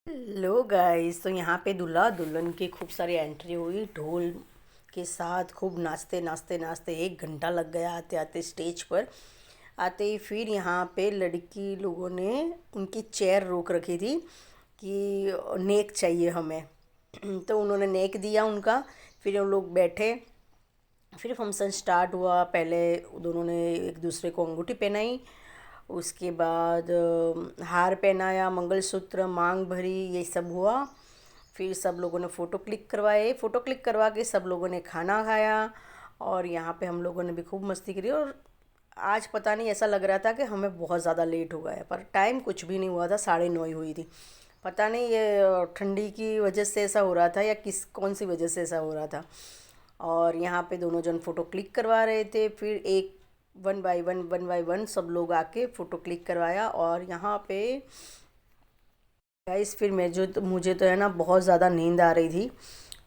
Hello guys. तो यहाँ पे दूल्हा दुल्हन की खूब सारी एंट्री हुई, ढोल के साथ खूब नाचते नाचते नाचते 1 घंटा लग गया आते आते स्टेज पर। आते ही फिर यहाँ पे लड़की लोगों ने उनकी चेयर रोक रखी थी कि नेक चाहिए हमें। तो उन्होंने नेक दिया उनका। फिर हम लोग बैठे। फिर फंक्शन स्टार्ट हुआ। पहले दोनों ने एक दूसरे को अंगूठी पहनाई। उसके बाद हार पहनाया, मंगलसूत्र, मांग भरी, ये सब हुआ। फिर सब लोगों ने फ़ोटो क्लिक करवाए। फ़ोटो क्लिक करवा के सब लोगों ने खाना खाया। और यहाँ पे हम लोगों ने भी खूब मस्ती करी। और आज पता नहीं, ऐसा लग रहा था कि हमें बहुत ज़्यादा लेट हो गया है, पर टाइम कुछ भी नहीं हुआ था, 9:30 हुई थी। पता नहीं ये ठंडी की वजह से ऐसा हो रहा था या कौन सी वजह से ऐसा हो रहा था। और यहाँ पे दोनों जन फ़ोटो क्लिक करवा रहे थे। फिर एक वन बाय वन सब लोग आके फ़ोटो क्लिक करवाया। और यहाँ पे गाइस फिर मुझे तो है ना बहुत ज़्यादा नींद आ रही थी।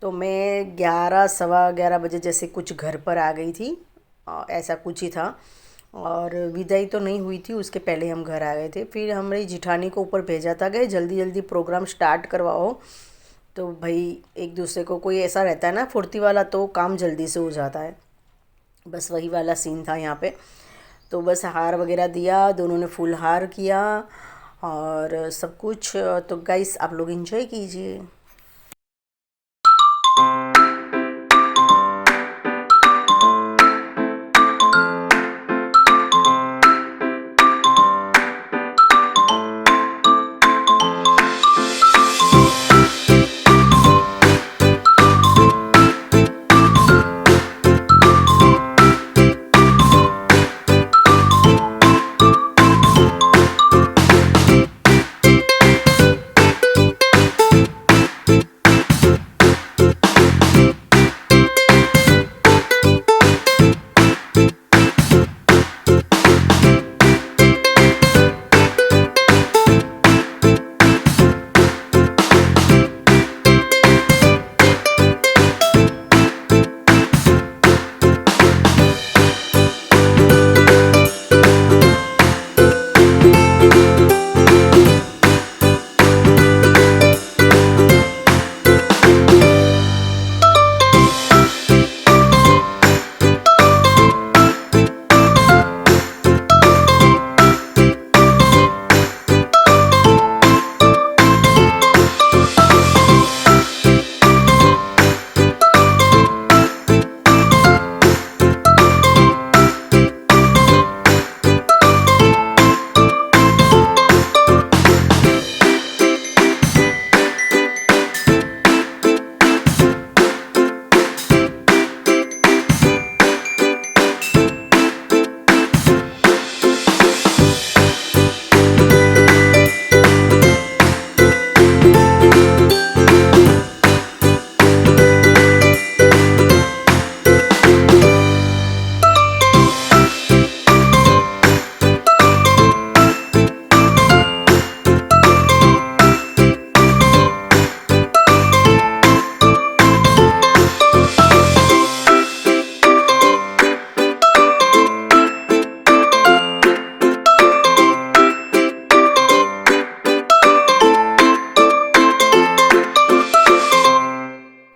तो मैं 11 सवा 11 बजे जैसे कुछ घर पर आ गई थी। ऐसा कुछ ही था। और विदाई तो नहीं हुई थी, उसके पहले हम घर आ गए थे। फिर हमारी जिठानी को ऊपर भेजा था कि जल्दी जल्दी प्रोग्राम स्टार्ट करवाओ। तो भाई एक दूसरे को कोई ऐसा रहता है ना फुर्ती वाला, तो काम जल्दी से हो जाता है। बस वही वाला सीन था यहाँ पे। तो बस हार वगैरह दिया, दोनों ने फुल हार किया और सब कुछ। तो गाइस आप लोग एंजॉय कीजिए।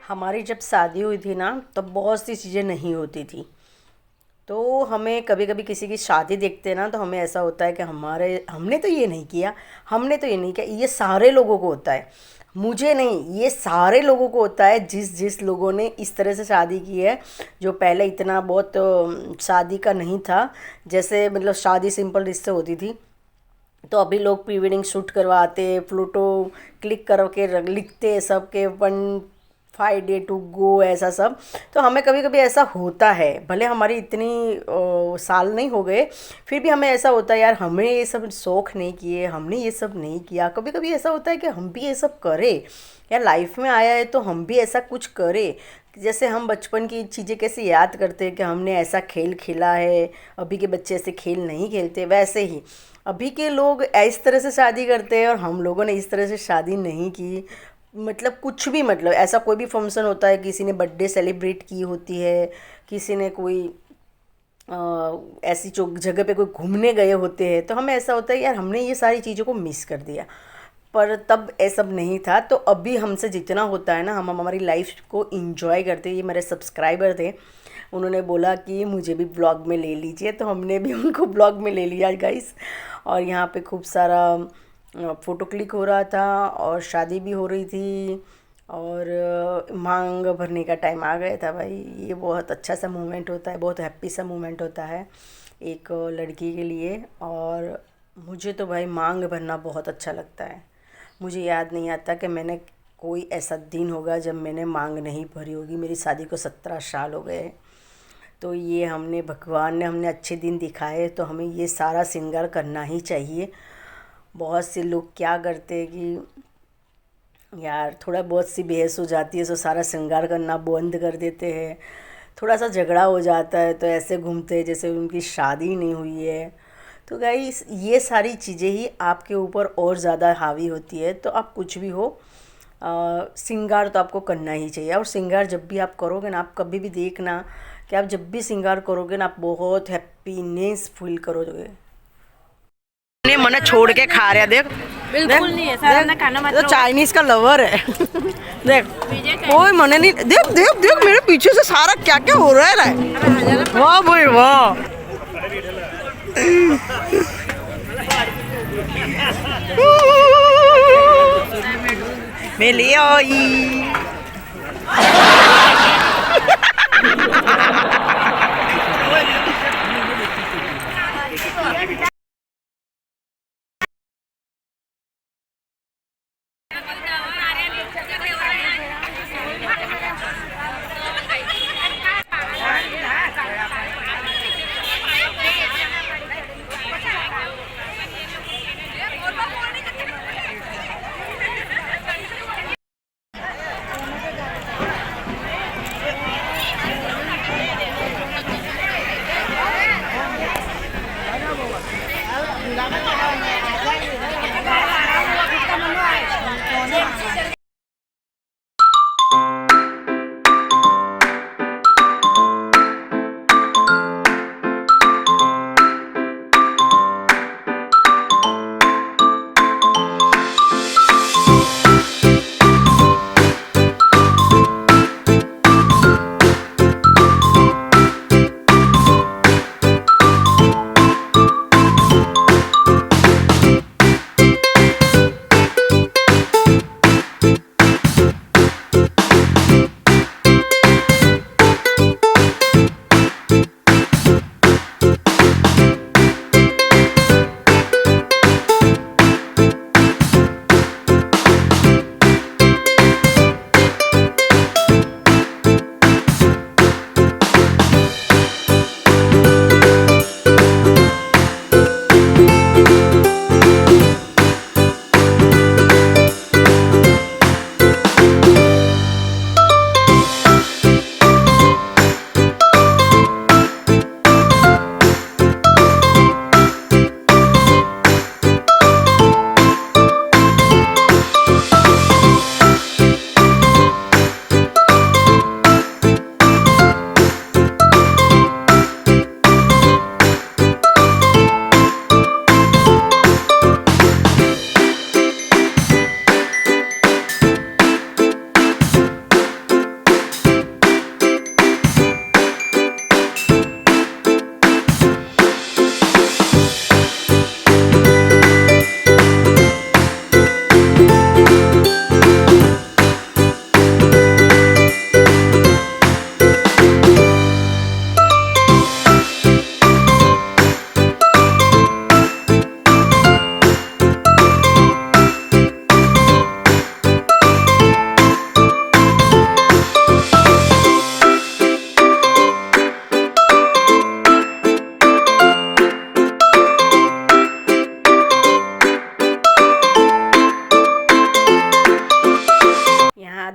हमारी जब शादी हुई थी ना, तब बहुत सी चीज़ें नहीं होती थी। तो हमें कभी कभी किसी की शादी देखते हैं ना, तो हमें ऐसा होता है कि हमारे हमने तो ये नहीं किया, हमने तो ये नहीं किया। ये सारे लोगों को होता है, मुझे नहीं, ये सारे लोगों को होता है जिस जिस लोगों ने इस तरह से शादी की है। जो पहले इतना बहुत शादी का नहीं था, जैसे मतलब शादी सिंपल रिश्ते होती थी। तो अभी लोग प्री वेडिंग शूट करवाते, फ़ोटो क्लिक करके लिखते सब के 1 5 डे टू गो, ऐसा सब। तो हमें कभी कभी ऐसा होता है, भले हमारी इतनी साल नहीं हो गए, फिर भी हमें ऐसा होता है यार हमें ये सब शौक़ नहीं किए, हमने ये सब नहीं किया। कभी कभी ऐसा होता है कि हम भी ये सब करें, यार लाइफ में आया है तो हम भी ऐसा कुछ करें। जैसे हम बचपन की चीज़ें कैसे याद करते हैं कि हमने ऐसा खेल खेला है, अभी के बच्चे ऐसे खेल नहीं खेलते, वैसे ही अभी के लोग इस तरह से शादी करते हैं और हम लोगों ने इस तरह से शादी नहीं की। मतलब कुछ भी, मतलब ऐसा कोई भी फंक्शन होता है, किसी ने बर्थडे सेलिब्रेट की होती है, किसी ने कोई ऐसी जगह पे कोई घूमने गए होते हैं, तो हमें ऐसा होता है यार हमने ये सारी चीज़ों को मिस कर दिया। पर तब ये सब नहीं था। तो अभी हमसे जितना होता है ना, हम हमारी लाइफ को इंजॉय करते हैं। ये मेरे सब्सक्राइबर थे, उन्होंने बोला कि मुझे भी ब्लॉग में ले लीजिए, तो हमने भी उनको ब्लॉग में ले लिया गाइस। और यहाँ पे खूब सारा फ़ोटो क्लिक हो रहा था और शादी भी हो रही थी और मांग भरने का टाइम आ गया था भाई। ये बहुत अच्छा सा मोमेंट होता है, बहुत हैप्पी सा मोमेंट होता है एक लड़की के लिए। और मुझे तो भाई मांग भरना बहुत अच्छा लगता है। मुझे याद नहीं आता कि मैंने कोई ऐसा दिन होगा जब मैंने मांग नहीं भरी होगी। मेरी शादी को 17 साल हो गए। तो ये हमने भगवान ने हमने अच्छे दिन दिखाए, तो हमें ये सारा श्रृंगार करना ही चाहिए। बहुत से लोग क्या करते हैं कि यार थोड़ा बहुत सी बहस हो जाती है तो सारा श्रृंगार करना बंद कर देते हैं। थोड़ा सा झगड़ा हो जाता है तो ऐसे घूमते हैं जैसे उनकी शादी नहीं हुई है। तो गाइस ये सारी चीज़ें ही आपके ऊपर और ज़्यादा हावी होती है। तो आप कुछ भी हो, श्रृंगार तो आपको करना ही चाहिए। और श्रृंगार जब भी आप करोगे ना, आप कभी भी देखना कि आप जब भी श्रृंगार करोगे ना, आप बहुत हैप्पीनेस फील करोगे। मन छोड़ के खा रहा, देख बिल्कुल नहीं है सर, ना खाना मत तो चाइनीज का लवर है। देख कोई मने नहीं। देख देख देख मेरे पीछे से सारा क्या क्या हो रहा है। वाह भाई वाह। मैं ले आई।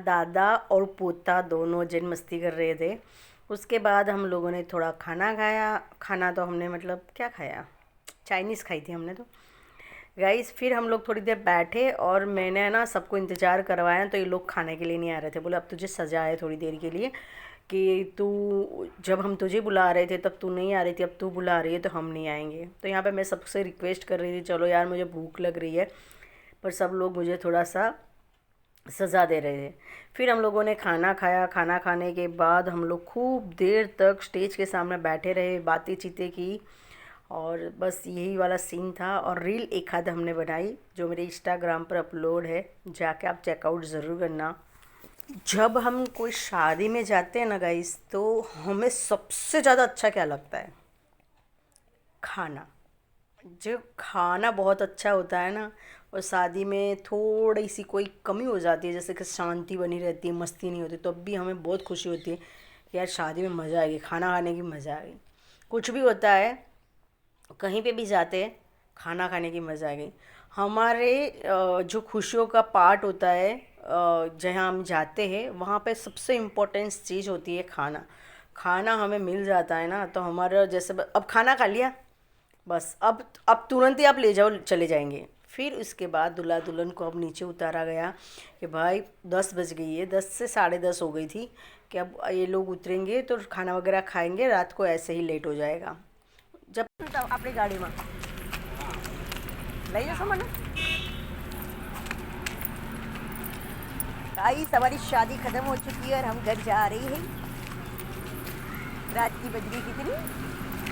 दादा और पोता दोनों जन मस्ती कर रहे थे। उसके बाद हम लोगों ने थोड़ा खाना खाया। खाना तो हमने मतलब क्या खाया, चाइनीज़ खाई थी हमने तो गाइस। फिर हम लोग थोड़ी देर बैठे और मैंने ना सबको इंतज़ार करवाया, तो ये लोग खाने के लिए नहीं आ रहे थे। बोले अब तुझे सजा है थोड़ी देर के लिए कि तू, जब हम तुझे बुला रहे थे तब तू नहीं आ रही थी, अब तू बुला रही है तो हम नहीं आएंगे। तो यहाँ पे मैं सबसे रिक्वेस्ट कर रही थी, चलो यार मुझे भूख लग रही है, पर सब लोग मुझे थोड़ा सा सज़ा दे रहे थे। फिर हम लोगों ने खाना खाया। खाना खाने के बाद हम लोग खूब देर तक स्टेज के सामने बैठे रहे, बातें चीतें की, और बस यही वाला सीन था। और रील एक आध हमने बनाई जो मेरे इंस्टाग्राम पर अपलोड है, जाके आप चेकआउट ज़रूर करना। जब हम कोई शादी में जाते हैं ना गाइस, तो हमें सबसे ज़्यादा अच्छा क्या लगता है? खाना। जो खाना बहुत अच्छा होता है ना, और शादी में थोड़ी सी कोई कमी हो जाती है, जैसे कि शांति बनी रहती है, मस्ती नहीं होती, तब भी हमें बहुत खुशी होती है कि यार शादी में मज़ा आएगी, खाना खाने की मज़ा आएगी। कुछ भी होता है, कहीं पे भी जाते हैं, खाना खाने की मज़ा आएगी। हमारे जो खुशियों का पार्ट होता है, जहाँ हम जाते हैं वहाँ पे सबसे इम्पोर्टेंट चीज़ होती है खाना। खाना हमें मिल जाता है ना, तो हमारा जैसे अब खाना खा लिया, बस अब तुरंत ही आप ले जाओ, चले जाएंगे। फिर उसके बाद दूल्हा दुल्हन को अब नीचे उतारा गया कि भाई 10 बज गई है, 10 से 10:30 हो गई थी, कि अब ये लोग उतरेंगे तो खाना वगैरह खाएंगे, रात को ऐसे ही लेट हो जाएगा। जब अपनी गाड़ी में लई जैसा मना गाइस, हमारी शादी खत्म हो चुकी है और हम घर जा रहे हैं। रात की बज गई कितनी?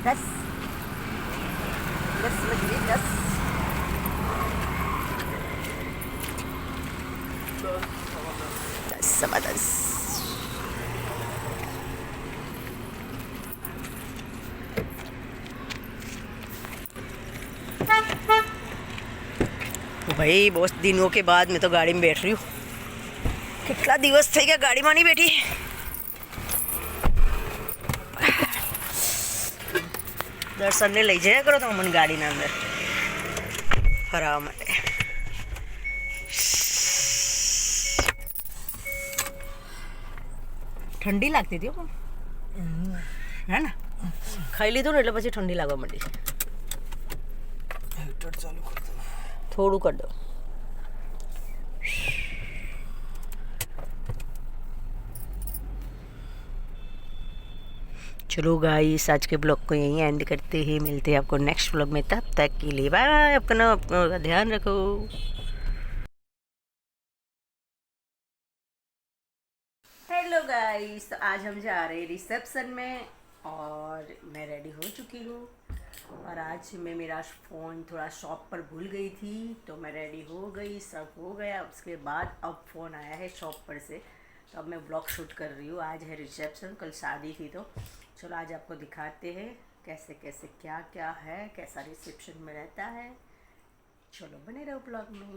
10 बज गए, 10। सवा 10। भाई बहुत दिनों के बाद मैं तो गाड़ी में बैठ रही हूँ। कितना दिवस थे क्या गाड़ी में नहीं बैठी। दर्शन ने लई जाया करो तो मन गाड़ी ना अंदर आराम है। ठंडी लगती थी है ना, खाई लीधું ને એટલે પછી ઠંડી લાગવા માંડી। હીટર ચાલુ કર દો, થોડું કર દો। चलो गाइस, आज के ब्लॉग को यहीं एंड करते हैं, मिलते हैं आपको नेक्स्ट ब्लॉग में। तब तक के लिए बाय बाय, अपना ध्यान रखो। हेलो गाइस, तो आज हम जा रहे हैं रिसेप्शन में और मैं रेडी हो चुकी हूँ। और आज मैं मेरा फ़ोन थोड़ा शॉप पर भूल गई थी, तो मैं रेडी हो गई, सब हो गया। उसके बाद अब फ़ोन आया है शॉप पर से, तो अब मैं ब्लॉग शूट कर रही हूँ। आज है रिसेप्शन, कल शादी थी, तो चलो आज आपको दिखाते हैं कैसे कैसे क्या क्या है, कैसा रिसेप्शन में रहता है। चलो बने रहो ब्लॉग में।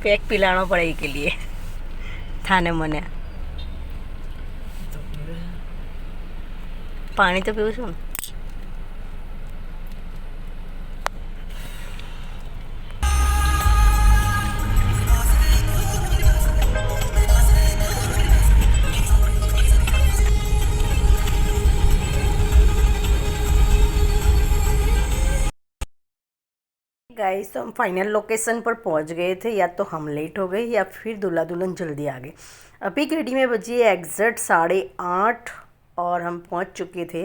પેક પીલાણો પડે के लिए थाने મને પાણી તો પીવું છું। गाइस, तो हम फाइनल लोकेशन पर पहुंच गए थे। या तो हम लेट हो गए या फिर दूल्हा दुल्हन जल्दी आ गए। अभी घड़ी में बजी है एग्जैक्ट 8:30 और हम पहुंच चुके थे।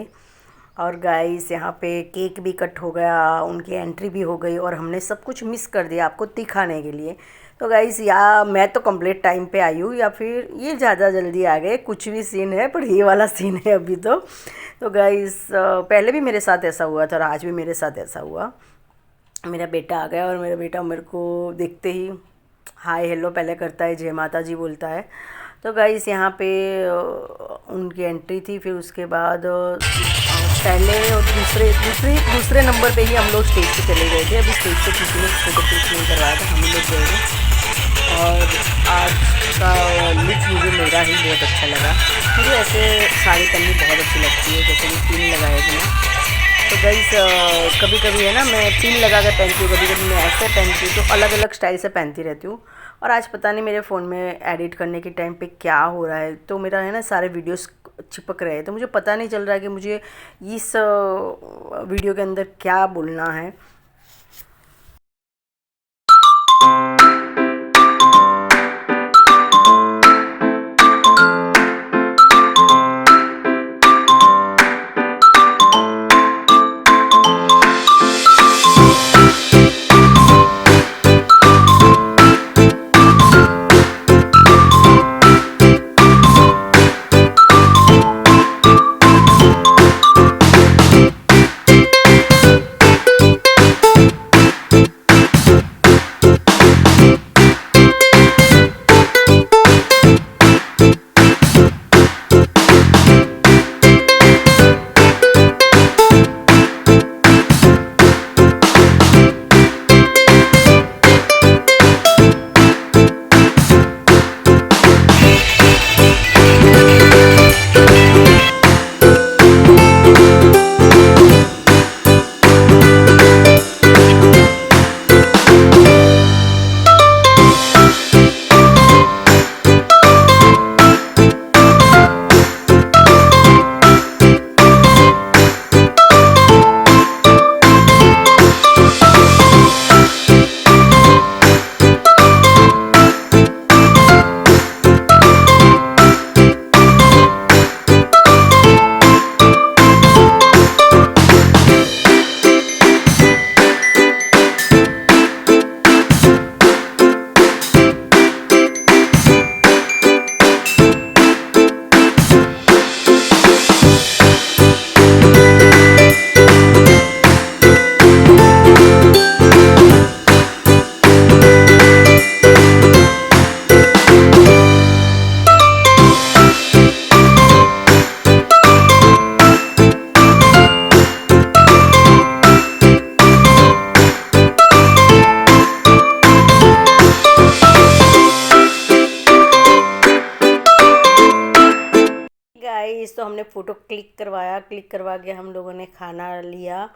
और गाइस, यहाँ पे केक भी कट हो गया, उनकी एंट्री भी हो गई और हमने सब कुछ मिस कर दिया आपको दिखाने के लिए। तो गाइस, या मैं तो कंप्लीट टाइम पे आई हूँ या फिर ये ज़्यादा जल्दी आ गए, कुछ भी सीन है, पर ये वाला सीन है अभी तो गाइस, पहले भी मेरे साथ ऐसा हुआ था और आज भी मेरे साथ ऐसा हुआ। मेरा बेटा आ गया और मेरा बेटा मेरे को देखते ही हाय हेलो पहले करता है, जय माता जी बोलता है। तो गाइस, यहाँ पे उनकी एंट्री थी, फिर उसके बाद पहले और दूसरे नंबर पे ही हम लोग स्टेज पे चले गए थे। अभी स्टेज पे किसी ने फोटो क्लिक नहीं करवाया था, हम लोग गए थे। और आज का लुक मुझे मेरा ही बहुत अच्छा लगा। मुझे ऐसे साड़ी पहननी बहुत अच्छी लगती है, जैसे कि पिन लगाए थे। तो गाइस, कभी कभी है ना, मैं पिन लगा कर पहनती हूँ, कभी कभी मैं ऐसे पहनती हूँ, तो अलग अलग स्टाइल से पहनती रहती हूँ। और आज पता नहीं मेरे फ़ोन में एडिट करने के टाइम पे क्या हो रहा है, तो मेरा है ना सारे वीडियोस चिपक रहे हैं, तो मुझे पता नहीं चल रहा है कि मुझे इस वीडियो के अंदर क्या बोलना है। गाइस तो हमने फ़ोटो क्लिक करवा के हम लोगों ने खाना लिया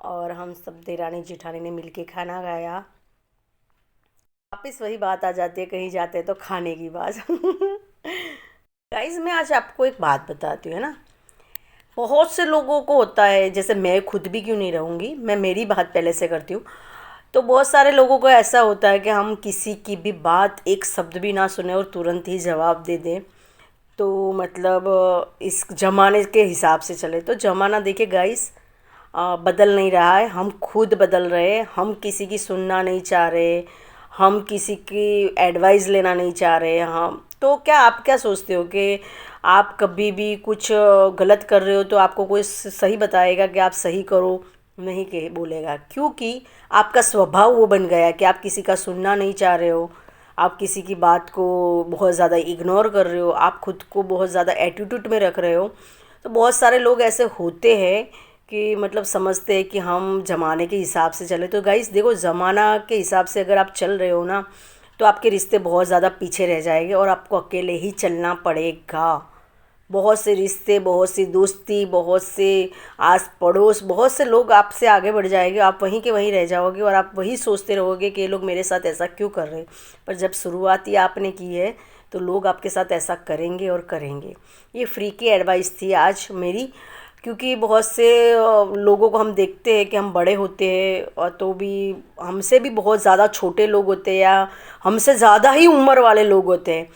और हम सब देरानी जेठानी ने मिलके खाना खाया। वापस वही बात आ जाती है, कहीं जाते हैं तो खाने की बात। गाइस मैं आज आपको एक बात बताती हूँ, है ना। बहुत से लोगों को होता है, जैसे मैं खुद भी क्यों नहीं रहूँगी, मैं मेरी बात पहले से करती हूँ। तो बहुत सारे लोगों को ऐसा होता है कि हम किसी की भी बात एक शब्द भी ना सुने और तुरंत ही जवाब दे दें। तो मतलब इस ज़माने के हिसाब से चले तो ज़माना देखिए गाइस बदल नहीं रहा है, हम खुद बदल रहे हैं। हम किसी की सुनना नहीं चाह रहे, हम किसी की एडवाइस लेना नहीं चाह रहे। हम तो क्या आप क्या सोचते हो कि आप कभी भी कुछ गलत कर रहे हो तो आपको कोई सही बताएगा कि आप सही करो? नहीं के बोलेगा, क्योंकि आपका स्वभाव वो बन गया है कि आप किसी का सुनना नहीं चाह रहे हो, आप किसी की बात को बहुत ज़्यादा इग्नोर कर रहे हो, आप खुद को बहुत ज़्यादा एटीट्यूड में रख रहे हो। तो बहुत सारे लोग ऐसे होते हैं कि मतलब समझते हैं कि हम ज़माने के हिसाब से चले। तो गाइस देखो, ज़माना के हिसाब से अगर आप चल रहे हो ना, तो आपके रिश्ते बहुत ज़्यादा पीछे रह जाएंगे और आपको अकेले ही चलना पड़ेगा। बहुत से रिश्ते, बहुत सी दोस्ती, बहुत से आस पड़ोस, बहुत से लोग आपसे आगे बढ़ जाएंगे, आप वहीं के वहीं रह जाओगे और आप वही सोचते रहोगे कि ये लोग मेरे साथ ऐसा क्यों कर रहे हैं। पर जब शुरुआत ही आपने की है तो लोग आपके साथ ऐसा करेंगे और करेंगे। ये फ्री की एडवाइस थी आज मेरी, क्योंकि बहुत से लोगों को हम देखते हैं कि हम बड़े होते हैं और तो भी हमसे भी बहुत ज़्यादा छोटे लोग होते हैं या हमसे ज़्यादा ही उम्र वाले लोग होते हैं,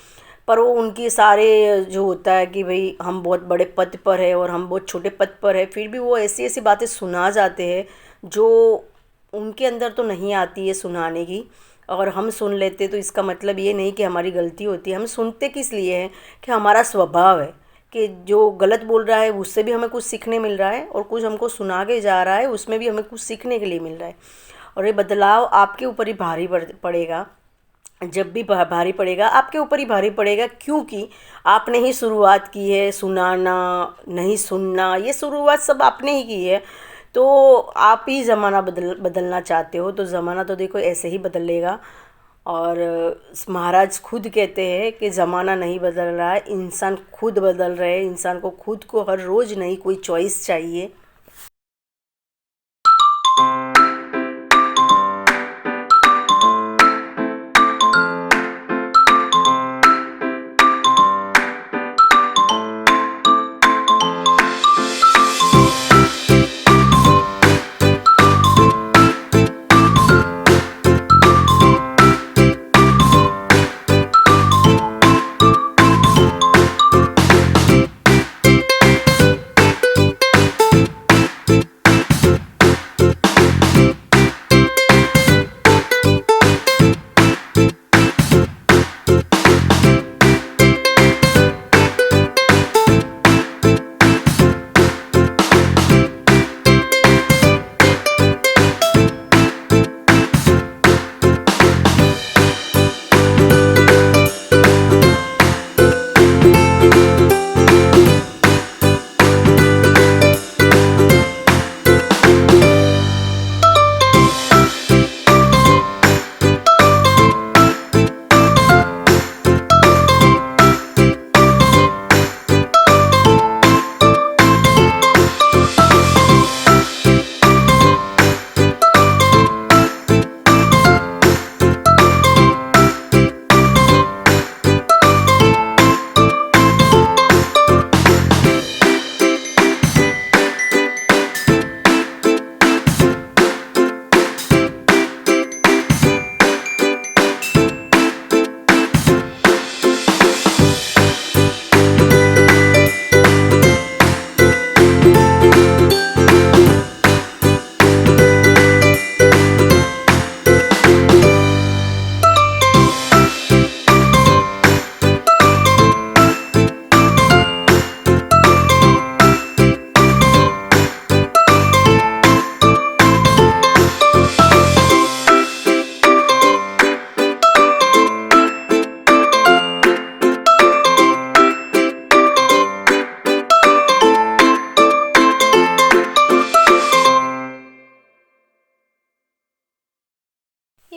पर वो उनकी सारे जो होता है कि भाई हम बहुत बड़े पद पर है और हम बहुत छोटे पद पर है, फिर भी वो ऐसी ऐसी बातें सुना जाते हैं जो उनके अंदर तो नहीं आती है सुनाने की, और हम सुन लेते। तो इसका मतलब ये नहीं कि हमारी गलती होती है, हम सुनते किस लिए हैं कि हमारा स्वभाव है कि जो गलत बोल रहा है उससे भी हमें कुछ सीखने मिल रहा है और कुछ हमको सुना के जा रहा है उसमें भी हमें कुछ सीखने के लिए मिल रहा है। और ये बदलाव आपके ऊपर ही भारी पड़ेगा, जब भी भारी पड़ेगा आपके ऊपर ही भारी पड़ेगा, क्योंकि आपने ही शुरुआत की है। सुनाना नहीं सुनना, ये शुरुआत सब आपने ही की है। तो आप ही ज़माना बदलना चाहते हो तो ज़माना तो देखो ऐसे ही बदलेगा। और महाराज खुद कहते हैं कि ज़माना नहीं बदल रहा है, इंसान खुद बदल रहे हैं। इंसान को खुद को हर रोज़ नई कोई चॉइस चाहिए।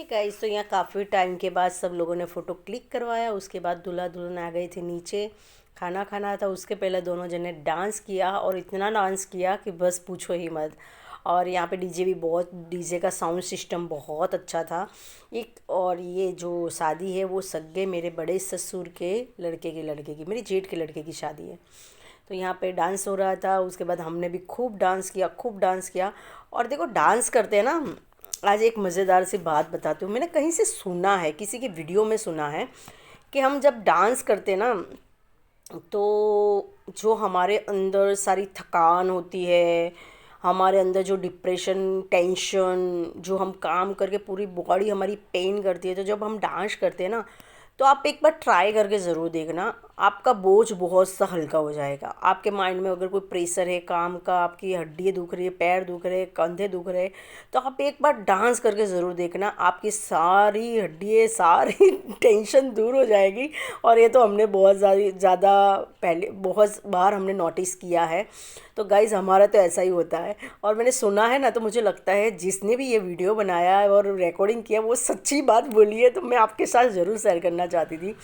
गाइस, तो यहाँ काफ़ी टाइम के बाद सब लोगों ने फ़ोटो क्लिक करवाया। उसके बाद दूल्हा दुल्हन आ गए थे नीचे, खाना खाना था। उसके पहले दोनों जने डांस किया और इतना डांस किया कि बस पूछो ही मत। और यहाँ पे डीजे भी बहुत, डीजे का साउंड सिस्टम बहुत अच्छा था एक। और ये जो शादी है वो सगे मेरे बड़े ससुर के लड़के की मेरी जेठ के लड़के की शादी है। तो यहाँ पे डांस हो रहा था। उसके बाद हमने भी खूब डांस किया, खूब डांस किया। और देखो डांस करते हैं ना, आज एक मज़ेदार सी बात बताती हूँ। मैंने कहीं से सुना है, किसी की वीडियो में सुना है कि हम जब डांस करते हैं ना, तो जो हमारे अंदर सारी थकान होती है, हमारे अंदर जो डिप्रेशन, टेंशन, जो हम काम करके पूरी बॉडी हमारी पेन करती है, तो जब हम डांस करते हैं ना, तो आप एक बार ट्राई करके ज़रूर देखना। आपका बोझ बहुत सा हल्का हो जाएगा। आपके माइंड में अगर कोई प्रेशर है काम का, आपकी हड्डियाँ दुख रही है, पैर दुख रहे, कंधे दुख रहे, तो आप एक बार डांस करके ज़रूर देखना। आपकी सारी हड्डियाँ, सारी टेंशन दूर हो जाएगी। और ये तो हमने बहुत ज़्यादा पहले बहुत बार हमने नोटिस किया है। तो गाइज़, हमारा तो ऐसा ही होता है। और मैंने सुना है ना, तो मुझे लगता है जिसने भी ये वीडियो बनाया है और रिकॉर्डिंग किया वो सच्ची बात बोली है। तो मैं आपके साथ ज़रूर शेयर करना चाहती थी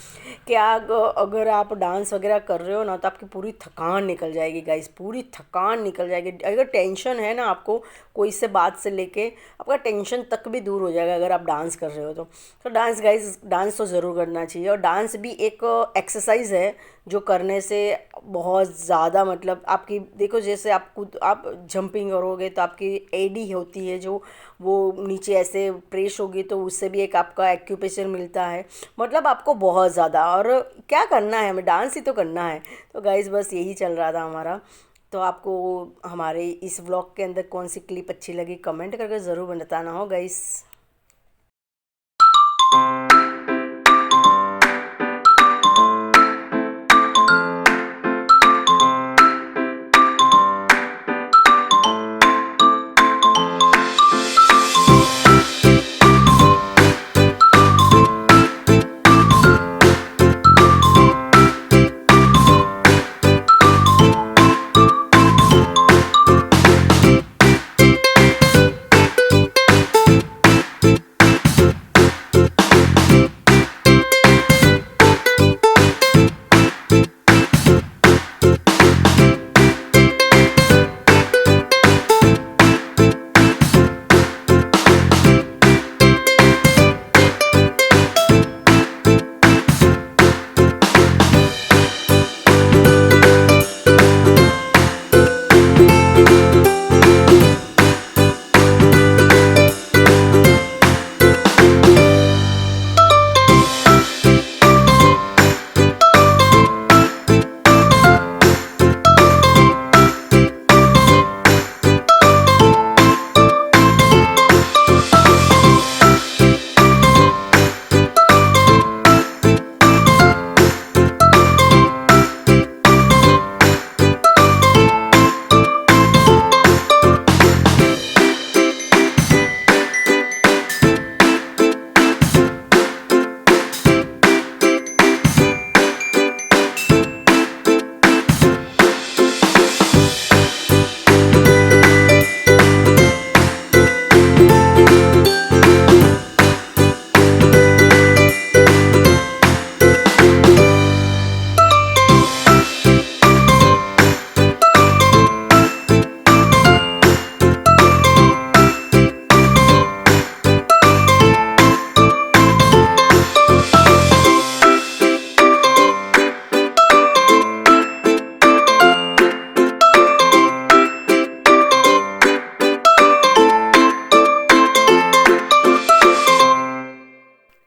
कि अगर आप डांस वगैरह कर रहे हो ना, तो आपकी पूरी थकान निकल जाएगी गाइज़, पूरी थकान निकल जाएगी। अगर टेंशन है ना आपको, कोई से बात से लेके आपका टेंशन तक भी दूर हो जाएगा अगर आप डांस कर रहे हो तो डांस गाइज़, डांस तो ज़रूर करना चाहिए। और डांस भी एक एक्सरसाइज है जो करने से बहुत ज़्यादा, मतलब आपकी देखो, जैसे आप जंपिंग करोगे तो आपकी एडी होती है जो वो नीचे ऐसे प्रेस होगी, तो उससे भी एक आपका एक्यूप्रेशर मिलता है। मतलब आपको बहुत ज़्यादा, और क्या करना है, हमें डांस ही तो करना है। तो गाइज़, बस यही चल रहा था हमारा। तो आपको हमारे इस व्लॉग के अंदर कौन सी क्लिप अच्छी लगी कमेंट करके ज़रूर बताना हो गाइज़।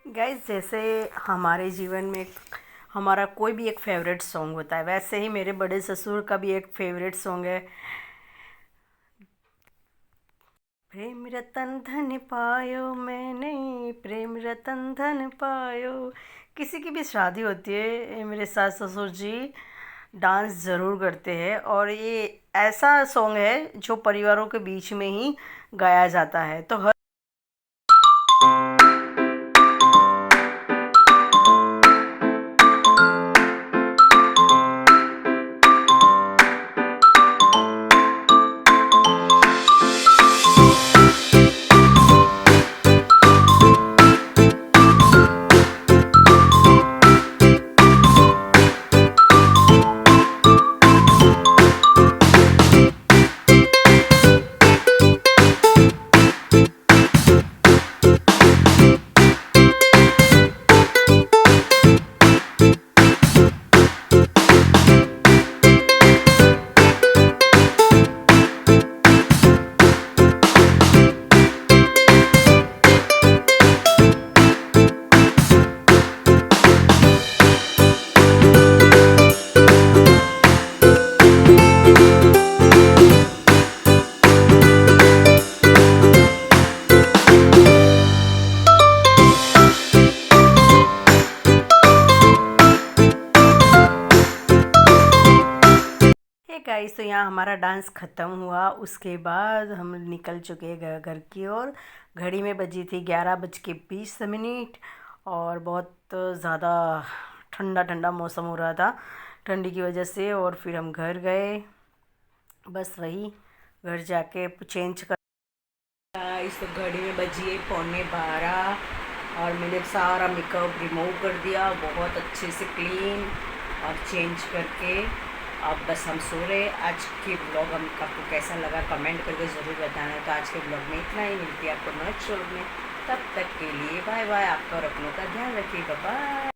गाइस, जैसे हमारे जीवन में हमारा कोई भी एक फेवरेट सॉन्ग होता है, वैसे ही मेरे बड़े ससुर का भी एक फेवरेट सॉन्ग है। प्रेम रतन धन पायो मैंने, प्रेम रतन धन पायो। किसी की भी शादी होती है, मेरे सास ससुर जी डांस ज़रूर करते हैं। और ये ऐसा सॉन्ग है जो परिवारों के बीच में ही गाया जाता है। तो हर गाइस, तो यहाँ हमारा डांस ख़त्म हुआ। उसके बाद हम निकल चुके हैं घर की ओर। घड़ी में बजी थी 11:20। और बहुत ज़्यादा ठंडा ठंडा मौसम हो रहा था ठंडी की वजह से। और फिर हम घर गए। बस वही, घर जाके चेंज कर। इस घड़ी में बजी है 11:15 और मैंने सारा मेकअप रिमूव कर दिया बहुत अच्छे से क्लीन और चेंज करके। अब बस हम सो रहे। आज के ब्लॉग आपको कैसा लगा कमेंट करके ज़रूर बताना। तो आज के ब्लॉग में इतना ही। मिलती है आपको नेक्स्ट ब्लॉग में। तब तक के लिए बाय बाय। आपका और अपनों का ध्यान रखिएगा। बाय।